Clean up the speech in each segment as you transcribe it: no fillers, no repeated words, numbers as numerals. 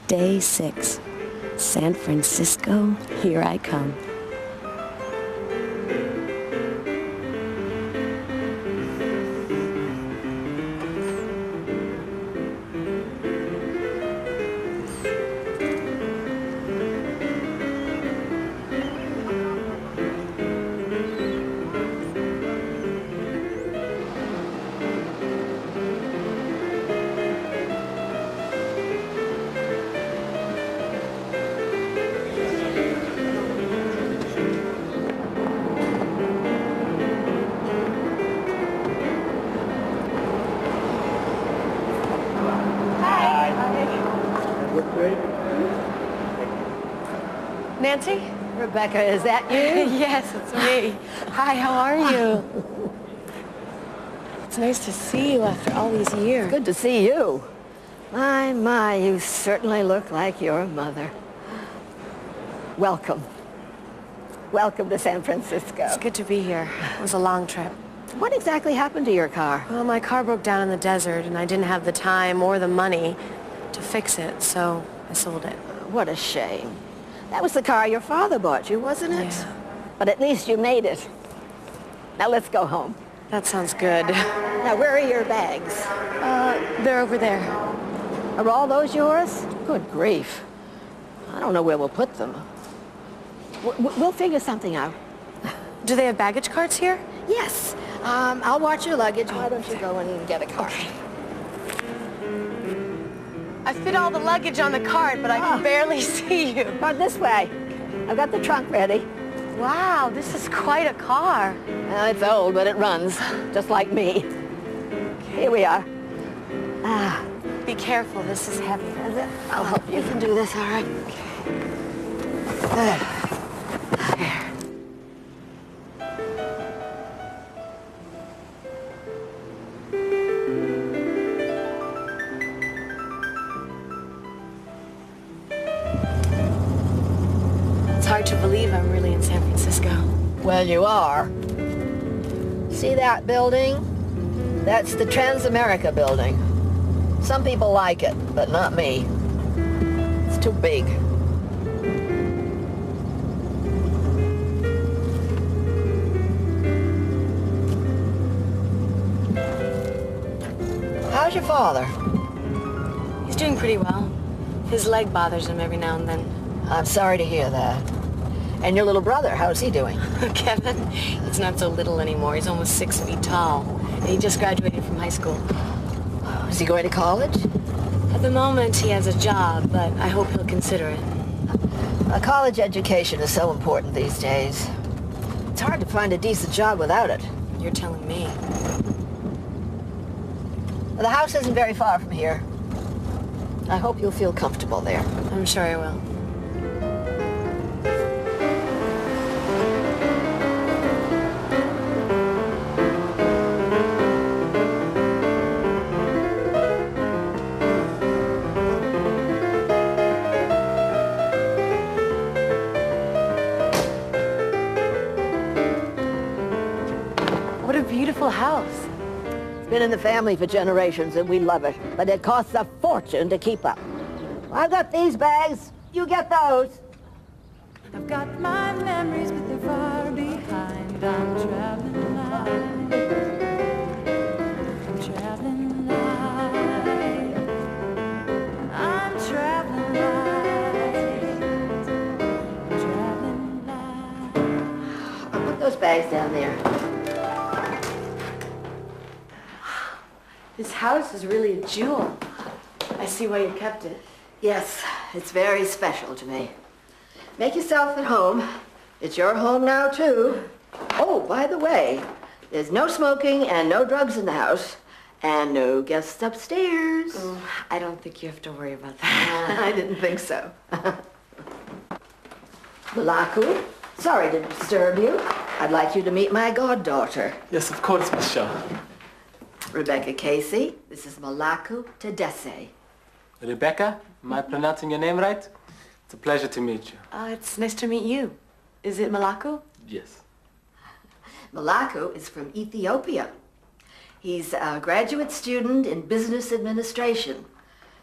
Day 6. San Francisco, here I come. Nancy? Rebecca, is that you? Yes, it's me. Hi, how are you? It's nice to see you after all these years. Good to see you. My, you certainly look like your mother. Welcome. Welcome to San Francisco. It's good to be here. It was a long trip. What exactly happened to your car? Well, my car broke down in the desert, and I didn't have the time or the money to fix it, so I sold it. What a shame. That was the car your father bought you, wasn't it? Yeah. But at least you made it. Now let's go home. That sounds good. Now, where are your bags? They're over there. Are all those yours? Good grief. I don't know where we'll put them. We'll figure something out. Do they have baggage carts here? Yes. I'll watch your luggage. Why don't you go and get a cart? Okay. I fit all the luggage on the cart, but I can barely see you. Come this way. I've got the trunk ready. Wow, this is quite a car. Well, it's old, but it runs, just like me. Here we are. Be careful, this is heavy. I'll help you. You can do this, all right? Okay. Here. It's hard to believe I'm really in San Francisco. Well, you are. See that building? That's the Transamerica building. Some people like it, but not me. It's too big. How's your father? He's doing pretty well. His leg bothers him every now and then. I'm sorry to hear that. And your little brother, how's he doing? Kevin, he's not so little anymore. He's almost 6 feet tall. And he just graduated from high school. Is he going to college? At the moment, he has a job, but I hope he'll consider it. A college education is so important these days. It's hard to find a decent job without it. You're telling me. The house isn't very far from here. I hope you'll feel comfortable there. I'm sure I will. What a beautiful house. It's been in the family for generations, and we love it. But it costs a fortune to keep up. I've got these bags. You get those. I've got my memories, but they're far behind. I'm traveling light. I'm traveling light. I'm traveling light. I'm traveling light. I'll put those bags down there. This house is really a jewel. I see why you kept it. Yes, it's very special to me. Make yourself at home. It's your home now, too. Oh, by the way, there's no smoking and no drugs in the house, and no guests upstairs. Oh, I don't think you have to worry about that. I didn't think so. Malaku, sorry to disturb you. I'd like you to meet my goddaughter. Yes, of course, Miss Shaw. Rebecca Casey. This is Malaku Tedesse. Rebecca, am I pronouncing your name right? It's a pleasure to meet you. It's nice to meet you. Is it Malaku? Yes. Malaku is from Ethiopia. He's a graduate student in business administration.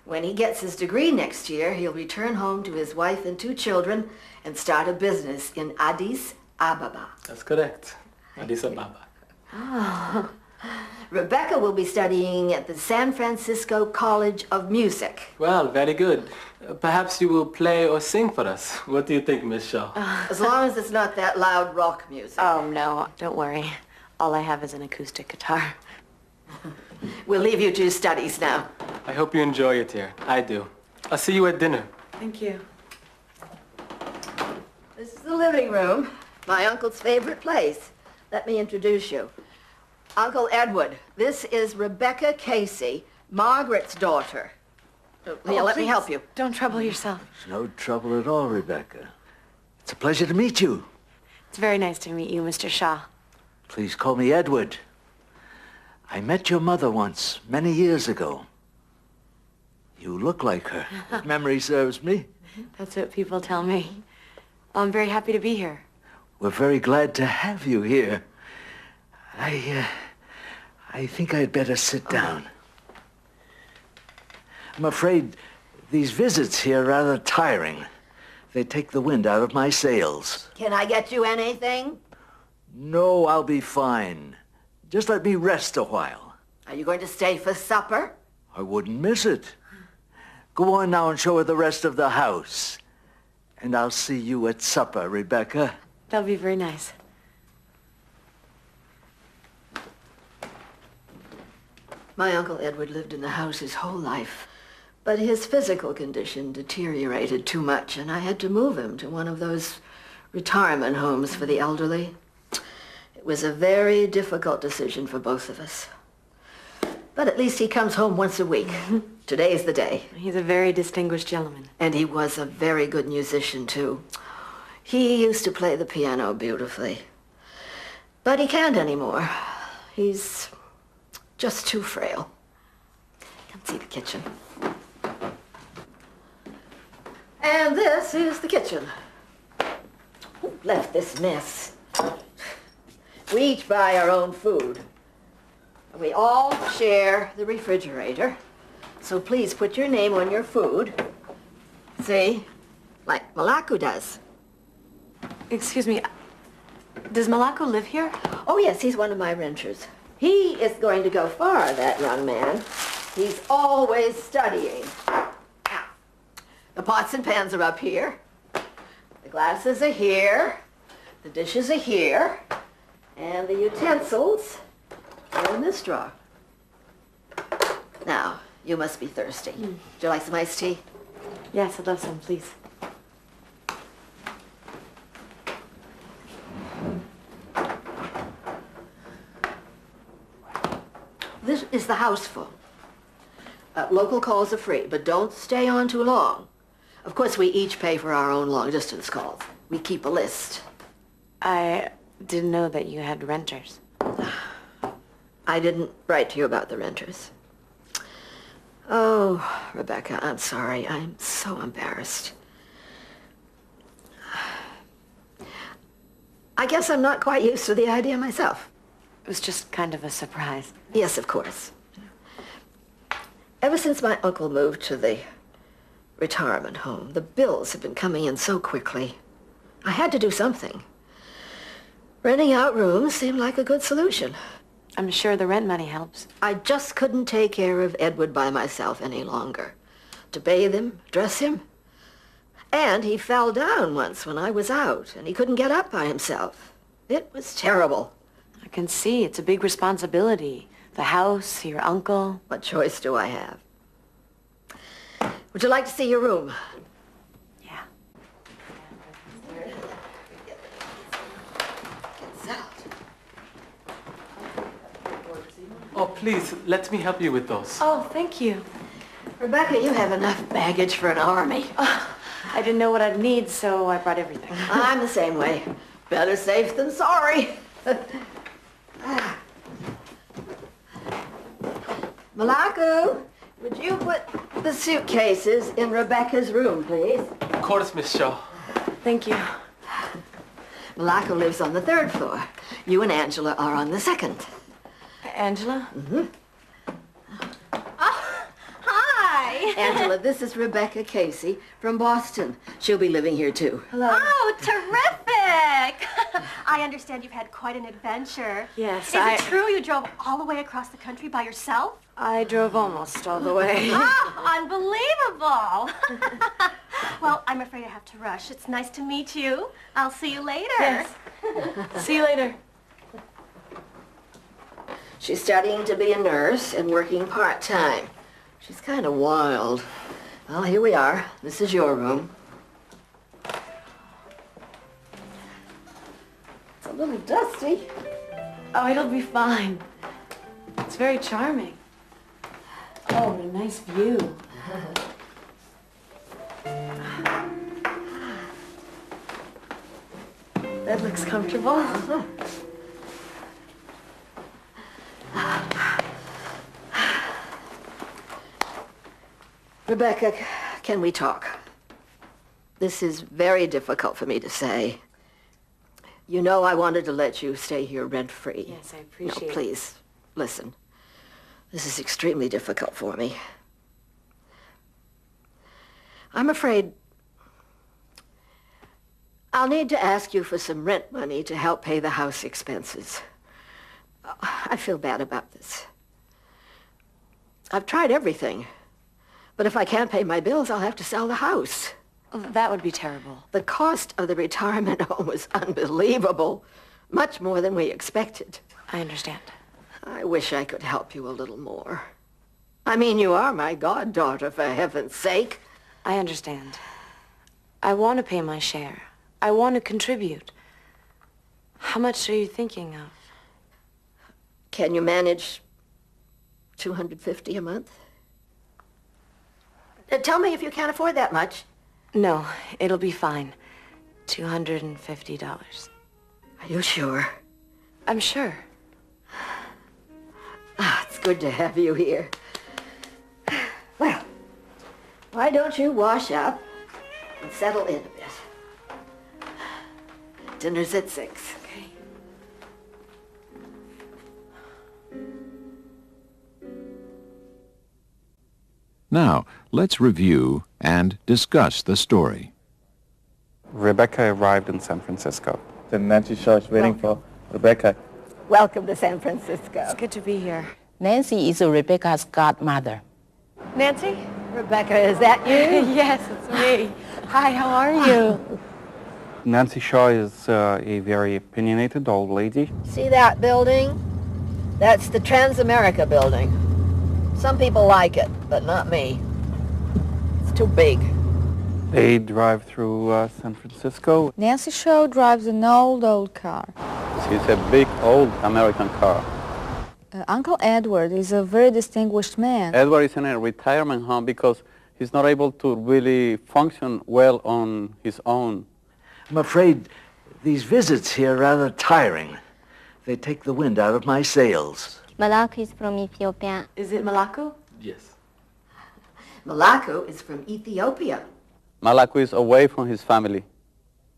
When he gets his degree next year, he'll return home to his wife and 2 children and start a business in Addis Ababa. That's correct. Addis Ababa. Oh. Rebecca will be studying at the San Francisco College of Music. Well, very good. Perhaps you will play or sing for us. What do you think, Miss Shaw? As long as it's not that loud rock music. Oh, no, don't worry. All I have is an acoustic guitar. We'll leave you to your studies now. I hope you enjoy it here. I do. I'll see you at dinner. Thank you. This is the living room, my uncle's favorite place. Let me introduce you. Uncle Edward, this is Rebecca Casey, Margaret's daughter. Here, let me help you. Don't trouble yourself. It's no trouble at all, Rebecca. It's a pleasure to meet you. It's very nice to meet you, Mr. Shaw. Please call me Edward. I met your mother once, many years ago. You look like her, if memory serves me. That's what people tell me. Well, I'm very happy to be here. We're very glad to have you here. I think I'd better sit down. I'm afraid these visits here are rather tiring. They take the wind out of my sails. Can I get you anything? No, I'll be fine. Just let me rest a while. Are you going to stay for supper? I wouldn't miss it. Go on now and show her the rest of the house. And I'll see you at supper, Rebecca. That'll be very nice. My Uncle Edward lived in the house his whole life. But his physical condition deteriorated too much, and I had to move him to one of those retirement homes for the elderly. It was a very difficult decision for both of us. But at least he comes home once a week. Today's the day. He's a very distinguished gentleman. And he was a very good musician, too. He used to play the piano beautifully. But he can't anymore. He's just too frail. Come see the kitchen. And this is the kitchen. Who left this mess? We each buy our own food. We all share the refrigerator. So please put your name on your food. See? Like Malaku does. Excuse me, does Malako live here? Oh, yes, he's one of my renters. He is going to go far, that young man. He's always studying. Now, the pots and pans are up here. The glasses are here. The dishes are here. And the utensils are in this drawer. Now, you must be thirsty. Would you like some iced tea? Yes, I'd love some, please. This is the house phone. Local calls are free, but don't stay on too long. Of course, we each pay for our own long-distance calls. We keep a list. I didn't know that you had renters. I didn't write to you about the renters. Oh, Rebecca, I'm sorry. I'm so embarrassed. I guess I'm not quite used to the idea myself. It was just kind of a surprise. Yes, of course. Ever since my uncle moved to the retirement home, the bills have been coming in so quickly. I had to do something. Renting out rooms seemed like a good solution. I'm sure the rent money helps. I just couldn't take care of Edward by myself any longer. To bathe him, dress him. And he fell down once when I was out, and he couldn't get up by himself. It was terrible. I can see it's a big responsibility. The house, your uncle. What choice do I have? Would you like to see your room? Yeah. Oh, please, let me help you with those. Oh, thank you. Rebecca, you have enough baggage for an army. I didn't know what I'd need, so I brought everything. I'm the same way. Better safe than sorry. Malaku, would you put the suitcases in Rebecca's room, please? Of course, Miss Shaw. Thank you. Malaku lives on the 3rd floor. You and Angela are on the 2nd. Angela? Mm-hmm. Hi. Angela, this is Rebecca Casey from Boston. She'll be living here, too. Hello. Oh, terrific! I understand you've had quite an adventure. Yes, Is it true you drove all the way across the country by yourself? I drove almost all the way. Unbelievable! Well, I'm afraid I have to rush. It's nice to meet you. I'll see you later. Yes. See you later. She's studying to be a nurse and working part-time. She's kind of wild. Well, here we are. This is your room. It's a little dusty. Oh, it'll be fine. It's very charming. Oh, what a nice view. That looks comfortable. Rebecca, can we talk? This is very difficult for me to say. You know I wanted to let you stay here rent-free. Yes, I appreciate it. No, please, listen. This is extremely difficult for me. I'm afraid I'll need to ask you for some rent money to help pay the house expenses. I feel bad about this. I've tried everything. But if I can't pay my bills, I'll have to sell the house. Oh, that would be terrible. The cost of the retirement home was unbelievable. Much more than we expected. I understand. I wish I could help you a little more. I mean, you are my goddaughter, for heaven's sake. I understand. I want to pay my share. I want to contribute. How much are you thinking of? Can you manage $250 a month? Tell me if you can't afford that much. No, it'll be fine. $250. Are you sure? I'm sure. It's good to have you here. Well, why don't you wash up and settle in a bit? Dinner's at 6. Okay. Now, let's review and discuss the story. Rebecca arrived in San Francisco. Then Nancy Shaw is waiting for Rebecca. Welcome to San Francisco. It's good to be here. Nancy is Rebecca's godmother. Nancy? Rebecca, is that you? Yes, it's me. Hi, how are you? Nancy Shaw is a very opinionated old lady. See that building? That's the Transamerica building. Some people like it, but not me. It's too big. They drive through San Francisco. Nancy Shaw drives an old car. It's a big old American car. Uncle Edward is a very distinguished man. Edward is in a retirement home because he's not able to really function well on his own. I'm afraid these visits here are rather tiring. They take the wind out of my sails. Malaku is from Ethiopia. Is it Malaku? Yes. Malaku is from Ethiopia. Malaku is away from his family.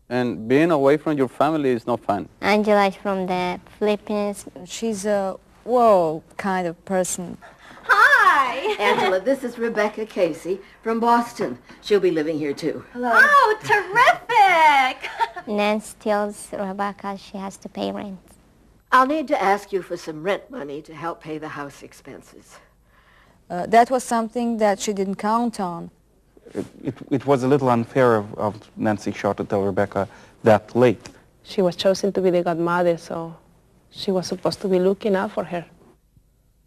And being away from your family is no fun. Angela is from the Philippines. She's a whoa kind of person. Hi! Angela, this is Rebecca Casey from Boston. She'll be living here, too. Hello. Oh, terrific! Nancy tells Rebecca she has to pay rent. I'll need to ask you for some rent money to help pay the house expenses. That was something that she didn't count on. It was a little unfair of Nancy Shaw to tell Rebecca that late. She was chosen to be the godmother, so she was supposed to be looking out for her.